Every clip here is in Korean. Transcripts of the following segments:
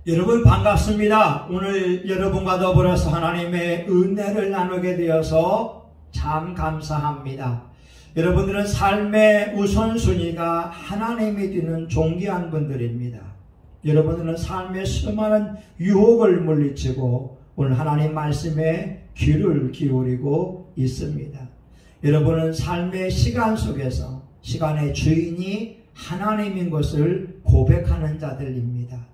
여러분 반갑습니다. 오늘 여러분과 더불어서 하나님의 은혜를 나누게 되어서 참 감사합니다. 여러분들은 삶의 우선순위가 하나님이 되는 존귀한 분들입니다. 여러분들은 삶의 수많은 유혹을 물리치고 오늘 하나님 말씀에 귀를 기울이고 있습니다. 여러분은 삶의 시간 속에서 시간의 주인이 하나님인 것을 고백하는 자들입니다.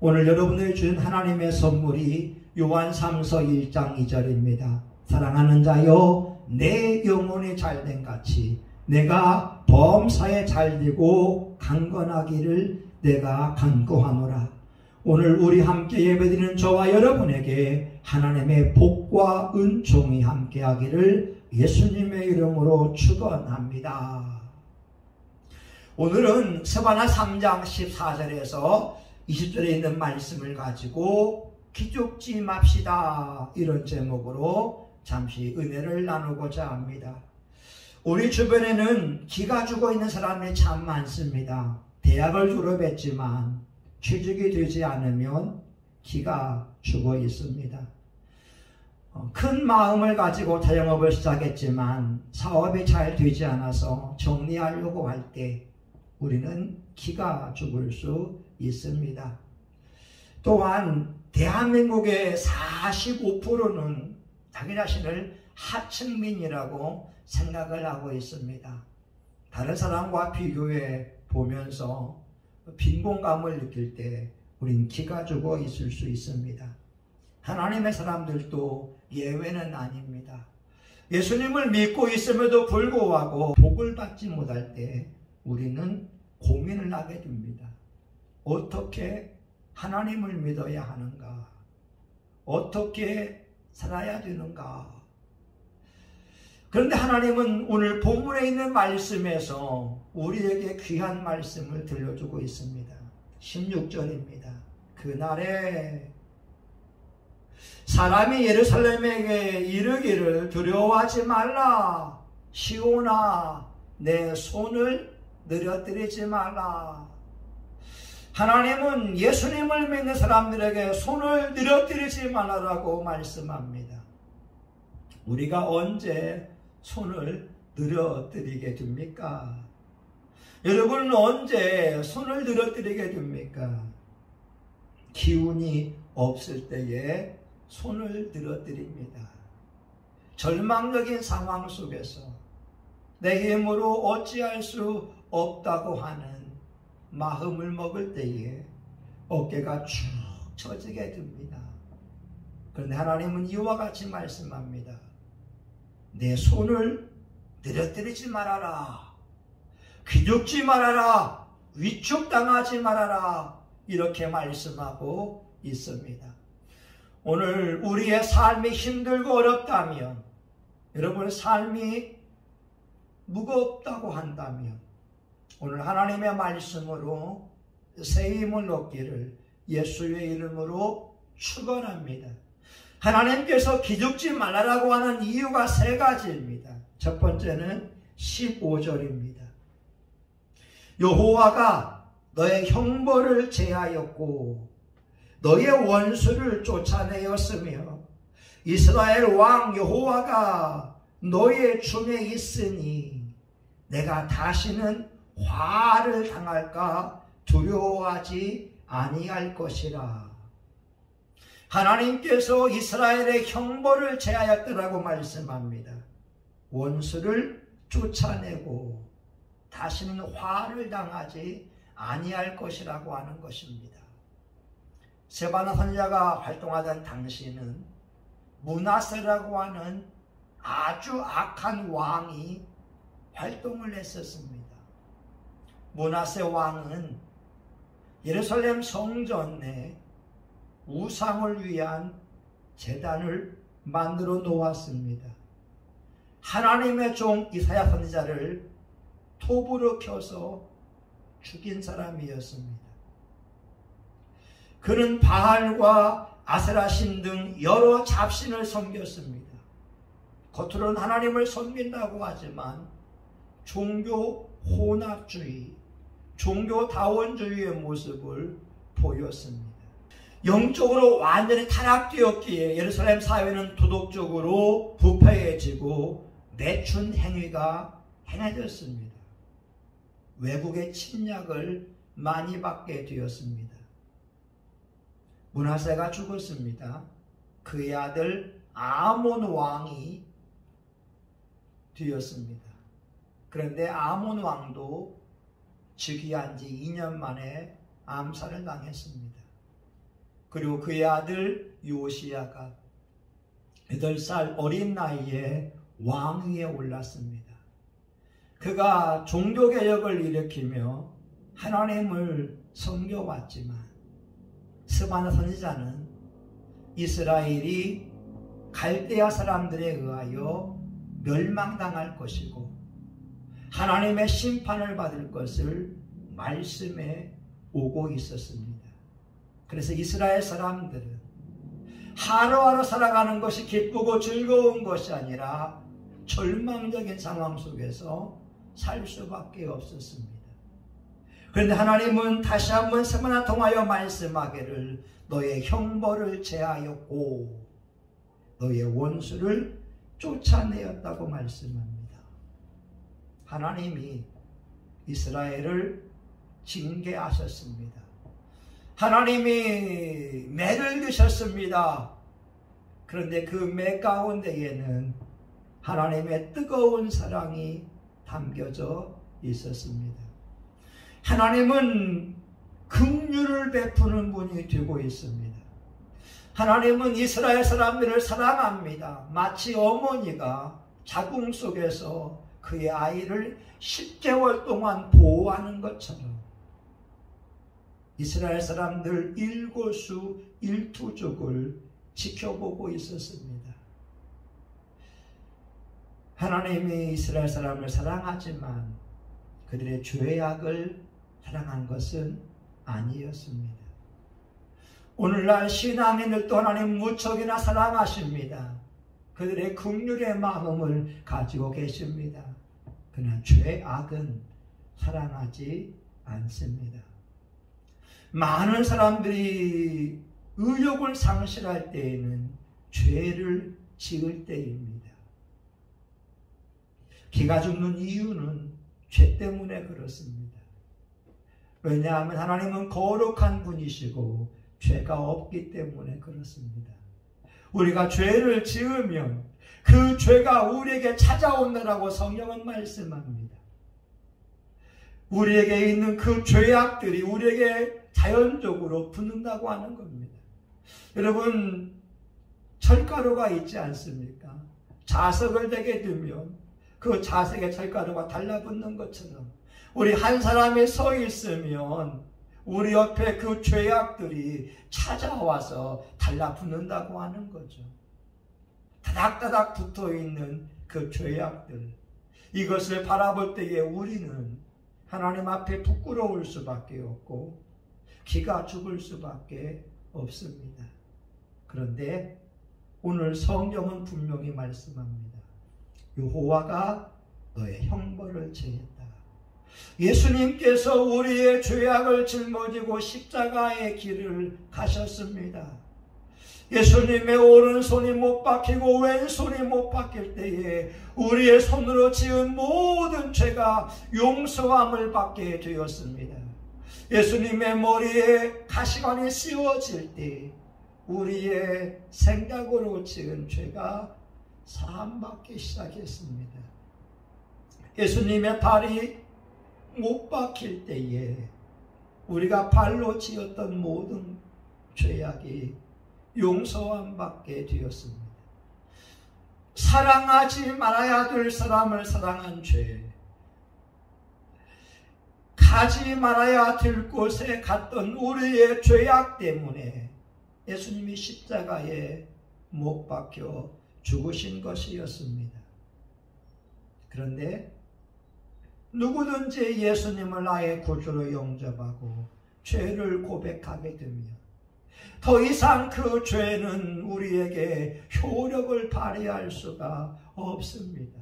오늘 여러분들이 주신 하나님의 선물이 요한 3서 1장 2절입니다. 사랑하는 자여 내 영혼이 잘된 같이 내가 범사에 잘되고 강건하기를 내가 간구하노라. 오늘 우리 함께 예배드리는 저와 여러분에게 하나님의 복과 은총이 함께하기를 예수님의 이름으로 축원합니다. 오늘은 스바나 3장 14절에서 20절에 있는 말씀을 가지고 기죽지 맙시다, 이런 제목으로 잠시 은혜를 나누고자 합니다. 우리 주변에는 기가 죽어 있는 사람이 참 많습니다. 대학을 졸업했지만 취직이 되지 않으면 기가 죽어 있습니다. 큰 마음을 가지고 자영업을 시작했지만 사업이 잘 되지 않아서 정리하려고 할 때 우리는 기가 죽을 수 있습니다. 또한 대한민국의 45%는 자기 자신을 하층민이라고 생각을 하고 있습니다. 다른 사람과 비교해 보면서 빈곤감을 느낄 때 우린 기가 죽어 있을 수 있습니다. 하나님의 사람들도 예외는 아닙니다. 예수님을 믿고 있음에도 불구하고 복을 받지 못할 때 우리는 고민을 하게 됩니다. 어떻게 하나님을 믿어야 하는가? 어떻게 살아야 되는가? 그런데 하나님은 오늘 본문에 있는 말씀에서 우리에게 귀한 말씀을 들려주고 있습니다. 16절입니다. 그날에 사람이 예루살렘에게 이르기를 두려워하지 말라. 시온아 내 손을 느려뜨리지 말라. 하나님은 예수님을 믿는 사람들에게 손을 느려뜨리지 말라라고 말씀합니다. 우리가 언제 손을 느려뜨리게 됩니까? 여러분은 언제 손을 느려뜨리게 됩니까? 기운이 없을 때에 손을 느려뜨립니다. 절망적인 상황 속에서 내 힘으로 어찌할 수 없다고 하는 마음을 먹을 때에 어깨가 축 처지게 됩니다. 그런데 하나님은 이와 같이 말씀합니다. 내 손을 느려뜨리지 말아라. 기죽지 말아라. 위축당하지 말아라. 이렇게 말씀하고 있습니다. 오늘 우리의 삶이 힘들고 어렵다면, 여러분의 삶이 무겁다고 한다면 오늘 하나님의 말씀으로 새 힘을 얻기를 예수의 이름으로 축원합니다. 하나님께서 기죽지 말라고 하는 이유가 세 가지입니다. 첫 번째는 15절입니다. 여호와가 너의 형벌을 제하였고 너의 원수를 쫓아내었으며 이스라엘 왕 여호와가 너의 중에 있으니 내가 다시는 화를 당할까 두려워하지 아니할 것이라. 하나님께서 이스라엘의 형벌을 제하였더라고 말씀합니다. 원수를 쫓아내고 다시는 화를 당하지 아니할 것이라고 하는 것입니다. 스바나 선지자가 활동하던 당시는 므낫세라고 하는 아주 악한 왕이 활동을 했었습니다. 므낫세 왕은 예루살렘 성전 내 우상을 위한 제단을 만들어 놓았습니다. 하나님의 종 이사야 선지자를 톱으로 켜서 죽인 사람이었습니다. 그는 바알과 아세라신 등 여러 잡신을 섬겼습니다. 겉으로는 하나님을 섬긴다고 하지만 종교 혼합주의, 종교다원주의의 모습을 보였습니다. 영적으로 완전히 타락되었기에 예루살렘 사회는 도덕적으로 부패해지고 매춘 행위가 행해졌습니다. 외국의 침략을 많이 받게 되었습니다. 므낫세가 죽었습니다. 그의 아들 아몬 왕이 되었습니다. 그런데 아몬 왕도 즉위한 지 2년 만에 암살을 당했습니다. 그리고 그의 아들 요시야가 8살 어린 나이에 왕위에 올랐습니다. 그가 종교개혁을 일으키며 하나님을 섬겨왔지만 스바냐 선지자는 이스라엘이 갈대아 사람들에 의하여 멸망당할 것이고 하나님의 심판을 받을 것을 말씀해 오고 있었습니다. 그래서 이스라엘 사람들은 하루하루 살아가는 것이 기쁘고 즐거운 것이 아니라 절망적인 상황 속에서 살 수밖에 없었습니다. 그런데 하나님은 다시 한번 스바냐 통하여 말씀하기를 너의 형벌을 제하였고 너의 원수를 쫓아내었다고 말씀합니다. 하나님이 이스라엘을 징계하셨습니다. 하나님이 매를 드셨습니다. 그런데 그 매 가운데에는 하나님의 뜨거운 사랑이 담겨져 있었습니다. 하나님은 긍휼을 베푸는 분이 되고 있습니다. 하나님은 이스라엘 사람들을 사랑합니다. 마치 어머니가 자궁 속에서 그의 아이를 10개월 동안 보호하는 것처럼 이스라엘 사람들 일거수 일투족을 지켜보고 있었습니다. 하나님이 이스라엘 사람을 사랑하지만 그들의 죄악을 사랑한 것은 아니었습니다. 오늘날 신앙인들도 하나님 무척이나 사랑하십니다. 그들의 긍휼의 마음을 가지고 계십니다. 그러나 죄악은 사랑하지 않습니다. 많은 사람들이 의욕을 상실할 때에는 죄를 지을 때입니다. 기가 죽는 이유는 죄 때문에 그렇습니다. 왜냐하면 하나님은 거룩한 분이시고 죄가 없기 때문에 그렇습니다. 우리가 죄를 지으면 그 죄가 우리에게 찾아온다라고 성경은 말씀합니다. 우리에게 있는 그 죄악들이 우리에게 자연적으로 붙는다고 하는 겁니다. 여러분, 철가루가 있지 않습니까? 자석을 대게 되면 그 자석에 철가루가 달라붙는 것처럼 우리 한 사람이 서 있으면 우리 옆에 그 죄악들이 찾아와서 달라붙는다고 하는 거죠. 다닥다닥 붙어있는 그 죄악들, 이것을 바라볼 때에 우리는 하나님 앞에 부끄러울 수밖에 없고 기가 죽을 수밖에 없습니다. 그런데 오늘 성경은 분명히 말씀합니다. 여호와가 너의 형벌을 제했다. 예수님께서 우리의 죄악을 짊어지고 십자가의 길을 가셨습니다. 예수님의 오른손이 못 박히고 왼손이 못 박힐 때에 우리의 손으로 지은 모든 죄가 용서함을 받게 되었습니다. 예수님의 머리에 가시관이 씌워질 때 우리의 생각으로 지은 죄가 사함받기 시작했습니다. 예수님의 발이 못 박힐 때에 우리가 발로 지었던 모든 죄악이 용서함 받게 되었습니다. 사랑하지 말아야 될 사람을 사랑한 죄, 가지 말아야 될 곳에 갔던 우리의 죄악 때문에 예수님이 십자가에 못 박혀 죽으신 것이었습니다. 그런데 누구든지 예수님을 나의 구주로 영접하고 죄를 고백하게 되면 더 이상 그 죄는 우리에게 효력을 발휘할 수가 없습니다.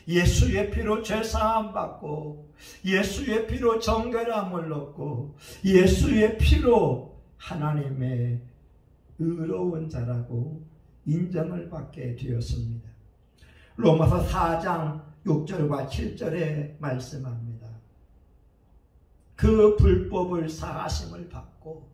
예수의 피로 죄사함 받고 예수의 피로 정결함을 얻고 예수의 피로 하나님의 의로운 자라고 인정을 받게 되었습니다. 로마서 4장 6절과 7절에 말씀합니다. 그 불법을 사하심을 받고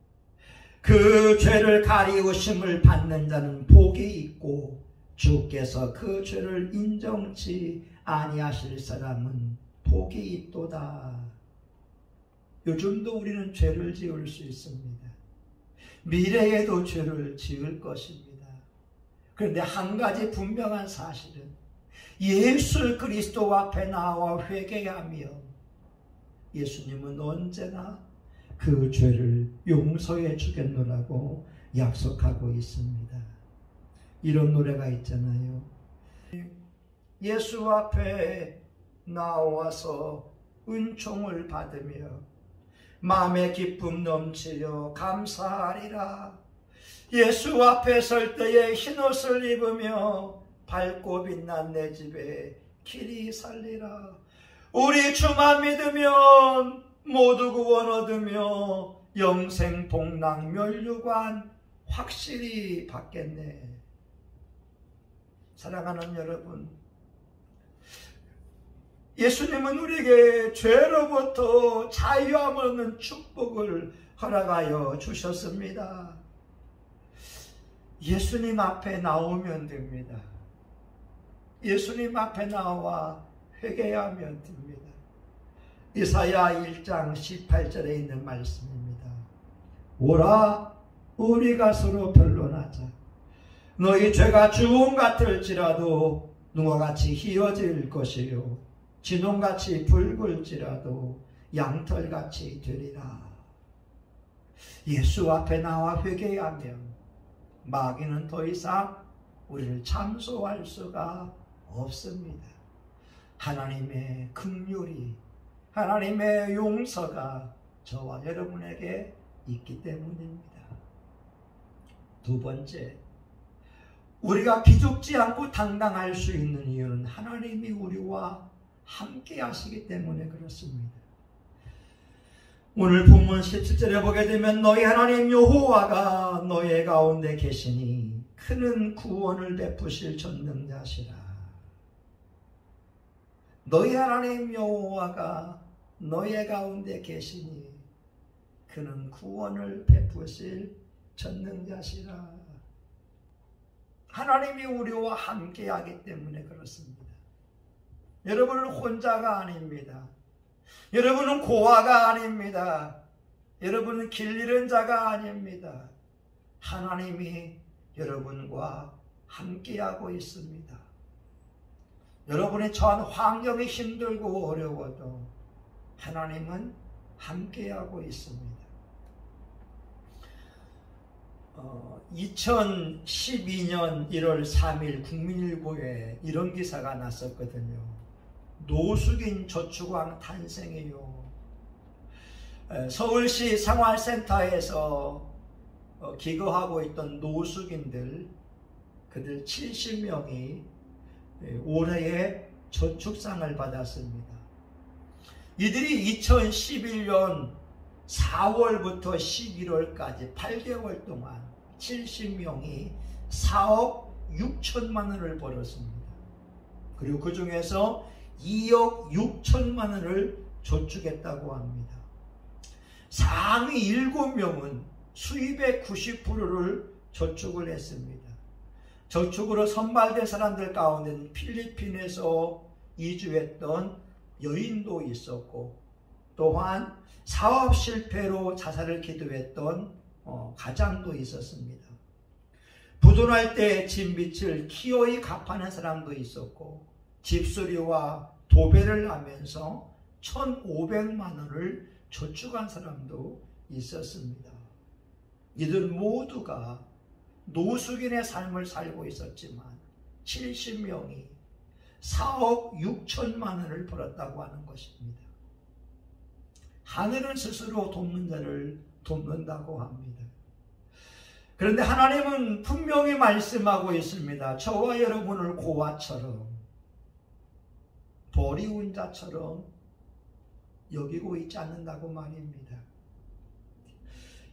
그 죄를 가리우심을 받는 자는 복이 있고 주께서 그 죄를 인정치 아니하실 사람은 복이 있도다. 요즘도 우리는 죄를 지을 수 있습니다. 미래에도 죄를 지을 것입니다. 그런데 한 가지 분명한 사실은 예수 그리스도 앞에 나와 회개하며 예수님은 언제나 그 죄를 용서해 주겠노라고 약속하고 있습니다. 이런 노래가 있잖아요. 예수 앞에 나와서 은총을 받으며 마음의 기쁨 넘치려 감사하리라. 예수 앞에 설 때에 흰옷을 입으며 밝고 빛난 내 집에 길이 살리라. 우리 주만 믿으면 모두 구원 얻으며 영생 복락 멸류관 확실히 받겠네. 사랑하는 여러분, 예수님은 우리에게 죄로부터 자유함 얻는 축복을 허락하여 주셨습니다. 예수님 앞에 나오면 됩니다. 예수님 앞에 나와 회개하면 됩니다. 이사야 1장 18절에 있는 말씀입니다. 오라 우리가 서로 변론하자. 너희 죄가 주홍 같을지라도 누가 같이 희어질 것이요 진홍같이 붉을지라도 양털같이 되리라. 예수 앞에 나와 회개하면 마귀는 더 이상 우리를 참소할 수가 없습니다. 하나님의 긍휼이, 하나님의 용서가 저와 여러분에게 있기 때문입니다. 두 번째, 우리가 기죽지 않고 당당할 수 있는 이유는 하나님이 우리와 함께 하시기 때문에 그렇습니다. 오늘 본문 17절에 보게 되면 너희 하나님 여호와가 너희 가운데 계시니 그는 구원을 베푸실 전능자시라. 너희 하나님 여호와가 너희 가운데 계시니 그는 구원을 베푸실 전능자시라. 하나님이 우리와 함께하기 때문에 그렇습니다. 여러분은 혼자가 아닙니다. 여러분은 고아가 아닙니다. 여러분은 길 잃은 자가 아닙니다. 하나님이 여러분과 함께하고 있습니다. 여러분이 처한 환경이 힘들고 어려워도 하나님은 함께하고 있습니다. 2012년 1월 3일 국민일보에 이런 기사가 났었거든요. 노숙인 저축왕 탄생이요. 서울시 생활센터에서 기거하고 있던 노숙인들, 그들 70명이 올해의 저축상을 받았습니다. 이들이 2011년 4월부터 11월까지 8개월 동안 70명이 4억 6천만 원을 벌었습니다. 그리고 그 중에서 2억 6천만 원을 저축했다고 합니다. 상위 7명은 수입의 90%를 저축을 했습니다. 저축으로 선발된 사람들 가운데는 필리핀에서 이주했던 여인도 있었고, 또한 사업 실패로 자살을 기도했던 가장도 있었습니다. 부도날 때 진빚을 기어이 갚아낸 사람도 있었고, 집수리와 도배를 하면서 1,500만 원을 저축한 사람도 있었습니다. 이들 모두가 노숙인의 삶을 살고 있었지만 70명이 4억 6천만 원을 벌었다고 하는 것입니다. 하늘은 스스로 돕는 자를 돕는다고 합니다. 그런데 하나님은 분명히 말씀하고 있습니다. 저와 여러분을 고아처럼, 버리운 자처럼 여기고 있지 않는다고 말입니다.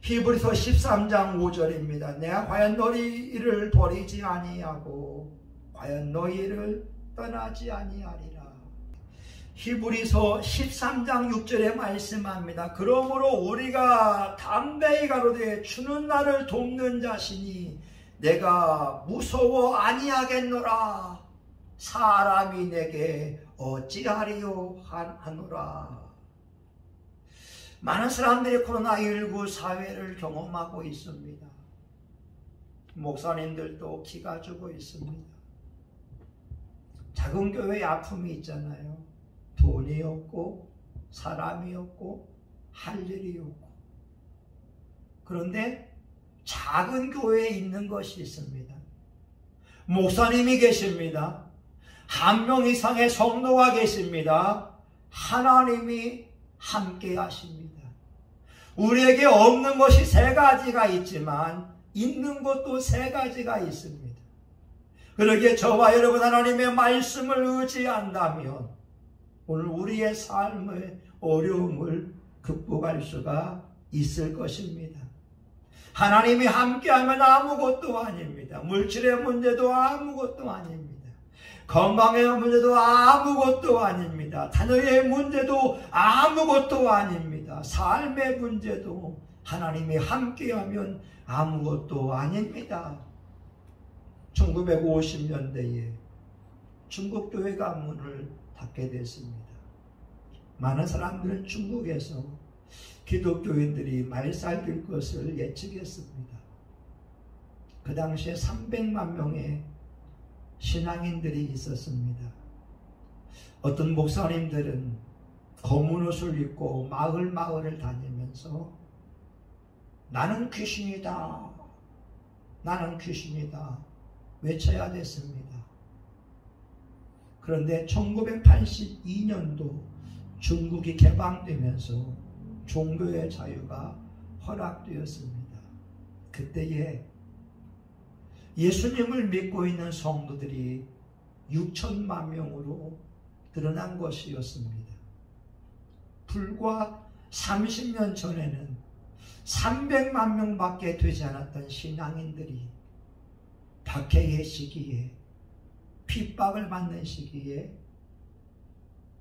히브리서 13장 5절입니다. 내가 과연 너희를 버리지 아니하고 과연 너희를 떠나지 아니하리라. 히브리서 13장 6절에 말씀합니다. 그러므로 우리가 담대히 가로되 주는 나를 돕는 자시니 내가 무서워 아니하겠노라. 사람이 내게 어찌하리요 하노라. 많은 사람들이 코로나19 사회를 경험하고 있습니다. 목사님들도 기가 죽어 있습니다. 작은 교회에 아픔이 있잖아요. 돈이 없고 사람이 없고 할 일이 없고. 그런데 작은 교회에 있는 것이 있습니다. 목사님이 계십니다. 한 명 이상의 성도가 계십니다. 하나님이 함께 하십니다. 우리에게 없는 것이 3가지가 있지만 있는 것도 3가지가 있습니다. 그러기에 저와 여러분 하나님의 말씀을 의지한다면 오늘 우리의 삶의 어려움을 극복할 수가 있을 것입니다. 하나님이 함께하면 아무것도 아닙니다. 물질의 문제도 아무것도 아닙니다. 건강의 문제도 아무것도 아닙니다. 자녀의 문제도 아무것도 아닙니다. 삶의 문제도 하나님이 함께하면 아무것도 아닙니다. 1950년대에 중국교회가 문을 닫게 됐습니다. 많은 사람들은 중국에서 기독교인들이 말살될 것을 예측했습니다. 그 당시에 300만 명의 신앙인들이 있었습니다. 어떤 목사님들은 검은 옷을 입고 마을을 다니면서 나는 귀신이다, 나는 귀신이다 외쳐야 됐습니다. 그런데 1982년도 중국이 개방되면서 종교의 자유가 허락되었습니다. 그때에 예수님을 믿고 있는 성도들이 6천만 명으로 드러난 것이었습니다. 불과 30년 전에는 300만 명밖에 되지 않았던 신앙인들이 박해의 시기에, 핍박을 받는 시기에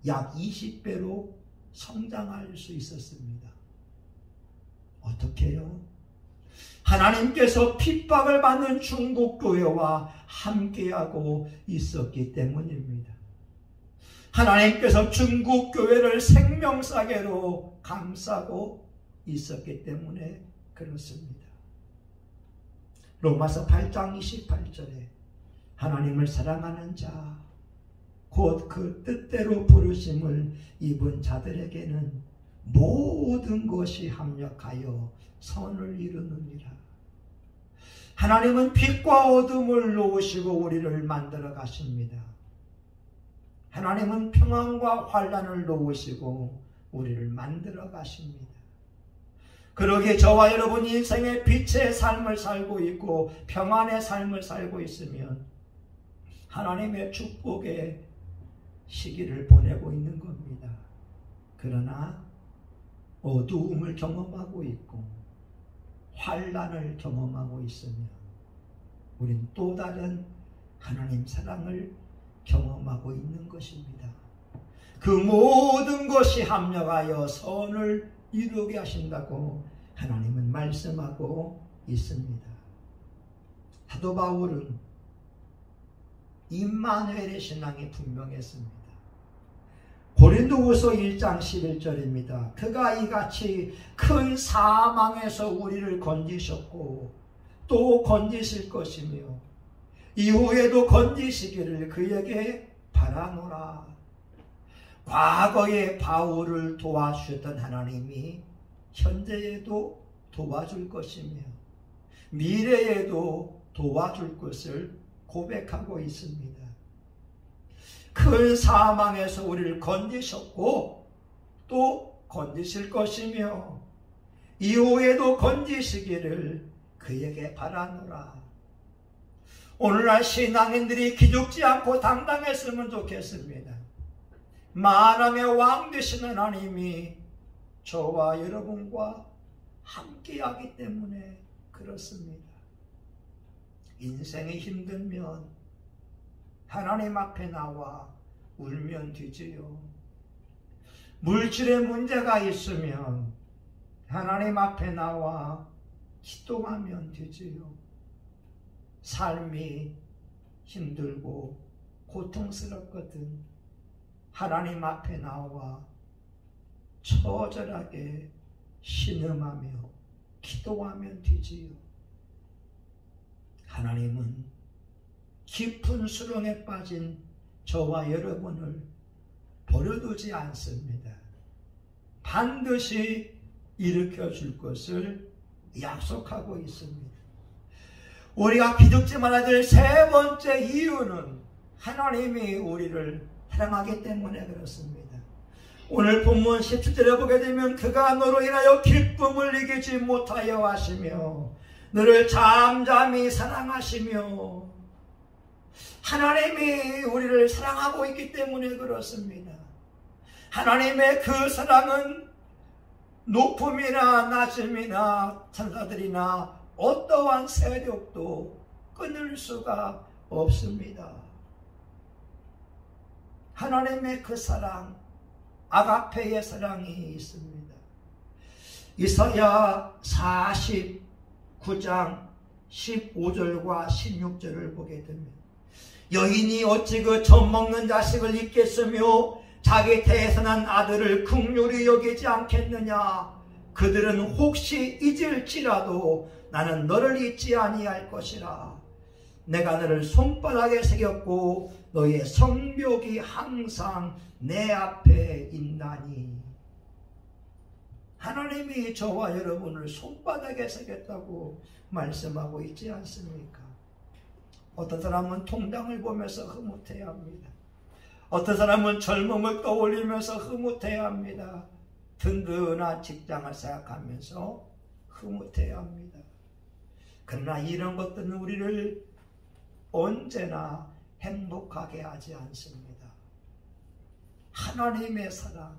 약 20배로 성장할 수 있었습니다. 어떻게 해요? 하나님께서 핍박을 받는 중국교회와 함께하고 있었기 때문입니다. 하나님께서 중국교회를 생명사계로 감싸고 있었기 때문에 그렇습니다. 로마서 8장 28절에 하나님을 사랑하는 자, 곧 그 뜻대로 부르심을 입은 자들에게는 모든 것이 합력하여 선을 이루느니라. 하나님은 빛과 어둠을 놓으시고 우리를 만들어 가십니다. 하나님은 평안과 환난을 놓으시고 우리를 만들어 가십니다. 그러기에 저와 여러분 인생의 빛의 삶을 살고 있고 평안의 삶을 살고 있으면 하나님의 축복의 시기를 보내고 있는 겁니다. 그러나 어두움을 경험하고 있고 환난을 경험하고 있으면 우린 또 다른 하나님 사랑을 경험하고 있는 것입니다. 그 모든 것이 합력하여 선을 이루게 하신다고 하나님은 말씀하고 있습니다. 사도 바울은 임마누엘의 신앙이 분명했습니다. 고린도후서 1장 11절입니다. 그가 이같이 큰 사망에서 우리를 건지셨고 또 건지실 것이며 이후에도 건지시기를 그에게 바라노라. 과거에 바울을 도와주셨던 하나님이 현재에도 도와줄 것이며 미래에도 도와줄 것을 고백하고 있습니다. 큰 사망에서 우리를 건지셨고 또 건지실 것이며 이후에도 건지시기를 그에게 바라노라. 오늘날 신앙인들이 기죽지 않고 당당했으면 좋겠습니다. 만왕의 왕 되신 하나님이 저와 여러분과 함께하기 때문에 그렇습니다. 인생이 힘들면 하나님 앞에 나와 울면 되지요. 물질에 문제가 있으면 하나님 앞에 나와 기도하면 되지요. 삶이 힘들고 고통스럽거든 하나님 앞에 나와 처절하게 신음하며 기도하면 되지요. 하나님은 깊은 수렁에 빠진 저와 여러분을 버려두지 않습니다. 반드시 일으켜 줄 것을 약속하고 있습니다. 우리가 기죽지 말아야 될 세 번째 이유는 하나님이 우리를 사랑하기 때문에 그렇습니다. 오늘 본문 17절에 보게 되면 그가 너로 인하여 기쁨을 이기지 못하여 하시며 너를 잠잠히 사랑하시며, 하나님이 우리를 사랑하고 있기 때문에 그렇습니다. 하나님의 그 사랑은 높음이나 낮음이나 천사들이나 어떠한 세력도 끊을 수가 없습니다. 하나님의 그 사랑, 아가페의 사랑이 있습니다. 이사야 49장 15절과 16절을 보게 되면 여인이 어찌 그 젖먹는 자식을 잊겠으며 자기 태어난 아들을 긍휼히 여기지 않겠느냐. 그들은 혹시 잊을지라도 나는 너를 잊지 아니할 것이라. 내가 너를 손바닥에 새겼고 너의 성벽이 항상 내 앞에 있나니. 하나님이 저와 여러분을 손바닥에 새겼다고 말씀하고 있지 않습니까? 어떤 사람은 통장을 보면서 흐뭇해야 합니다. 어떤 사람은 젊음을 떠올리면서 흐뭇해야 합니다. 든든한 직장을 생각하면서 흐뭇해야 합니다. 그러나 이런 것들은 우리를 언제나 행복하게 하지 않습니다. 하나님의 사랑,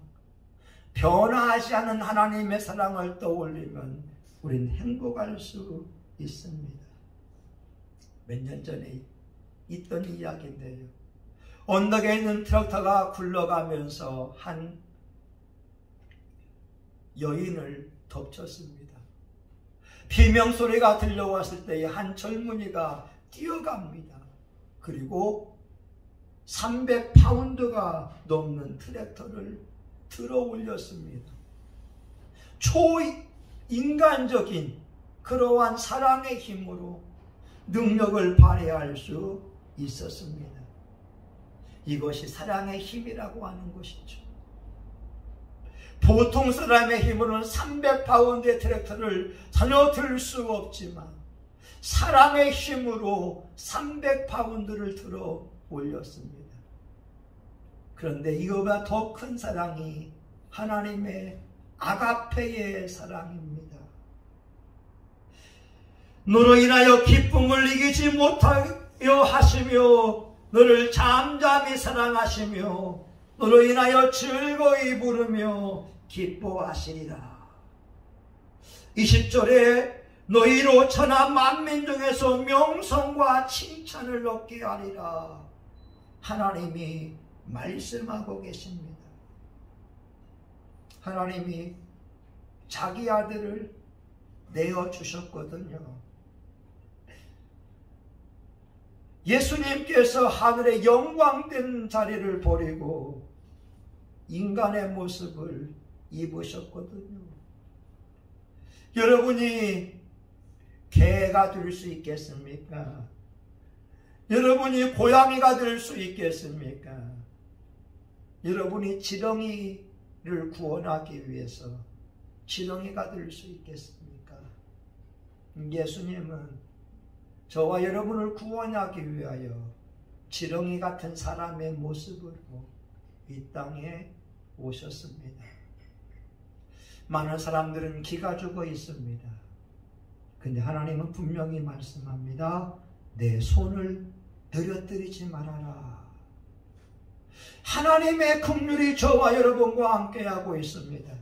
변화하지 않은 하나님의 사랑을 떠올리면 우린 행복할 수 있습니다. 몇 년 전에 있던 이야기인데요. 언덕에 있는 트럭터가 굴러가면서 한 여인을 덮쳤습니다. 비명소리가 들려왔을 때에 한 젊은이가 뛰어갑니다. 그리고 300파운드가 넘는 트랙터를 들어 올렸습니다. 초인간적인 그러한 사랑의 힘으로 능력을 발휘할 수 있었습니다. 이것이 사랑의 힘이라고 하는 것이죠. 보통 사람의 힘으로는 300파운드의 트랙터를 전혀 들 수 없지만 사랑의 힘으로 300파운드를 들어 올렸습니다. 그런데 이거보다 더 큰 사랑이 하나님의 아가페의 사랑입니다. 너로 인하여 기쁨을 이기지 못하여 하시며 너를 잠잠히 사랑하시며 너로 인하여 즐거이 부르며 기뻐하시리라. 20절에 너희로 천하 만민 중에서 명성과 칭찬을 얻게 하리라. 하나님이 말씀하고 계십니다. 하나님이 자기 아들을 내어주셨거든요. 예수님께서 하늘의 영광된 자리를 버리고 인간의 모습을 입으셨거든요. 여러분이 개가 될 수 있겠습니까? 여러분이 고양이가 될 수 있겠습니까? 여러분이 지렁이를 구원하기 위해서 지렁이가 될 수 있겠습니까? 예수님은 저와 여러분을 구원하기 위하여 지렁이 같은 사람의 모습으로 이 땅에 오셨습니다. 많은 사람들은 기가 죽어 있습니다. 근데 하나님은 분명히 말씀합니다. 내 손을 늘어뜨리지 말아라. 하나님의 긍휼이 저와 여러분과 함께하고 있습니다.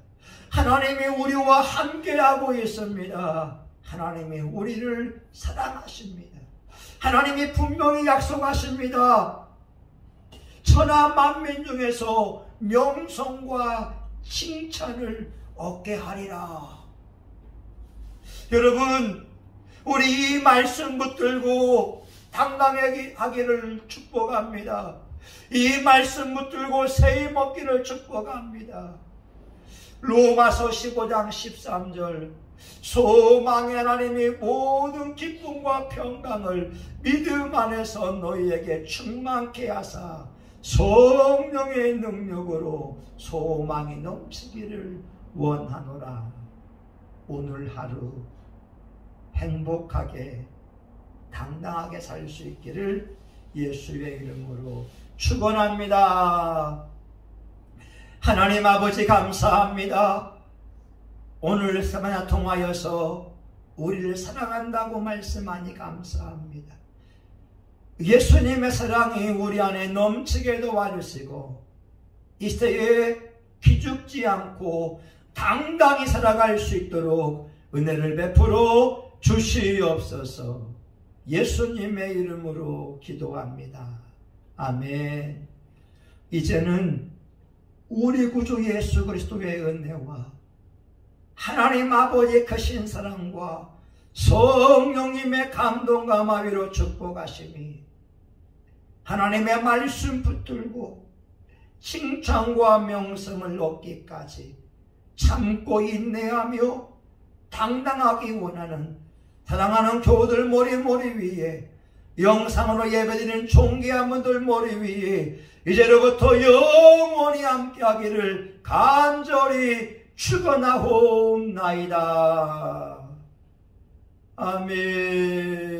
하나님이 우리와 함께하고 있습니다. 하나님이 우리를 사랑하십니다. 하나님이 분명히 약속하십니다. 천하 만민 중에서 명성과 칭찬을 얻게 하리라. 여러분, 우리 이 말씀 붙들고 당당하기를 축복합니다. 이 말씀 붙들고 새 힘 얻기를 축복합니다. 로마서 15장 13절, 소망의 하나님이 모든 기쁨과 평강을 믿음 안에서 너희에게 충만케 하사 성령의 능력으로 소망이 넘치기를 원하노라. 오늘 하루 행복하게 당당하게 살 수 있기를 예수의 이름으로 축원합니다. 하나님 아버지 감사합니다. 오늘 새마냐 통하여서 우리를 사랑한다고 말씀하니 감사합니다. 예수님의 사랑이 우리 안에 넘치게 도와주시고 이 시대에 기죽지 않고 당당히 살아갈 수 있도록 은혜를 베풀어 주시옵소서. 예수님의 이름으로 기도합니다. 아멘. 이제는 우리 구주 예수 그리스도의 은혜와 하나님 아버지의 크신 사랑과 성령님의 감동과 마비로 축복하심이 하나님의 말씀 붙들고 칭찬과 명성을 얻기까지 참고 인내하며 당당하기 원하는 사랑하는 교우들 머리 위에, 영상으로 예배드리는 존귀한 분들 머리 위에 이제로부터 영원히 함께하기를 간절히 축원하옵나이다. 아멘.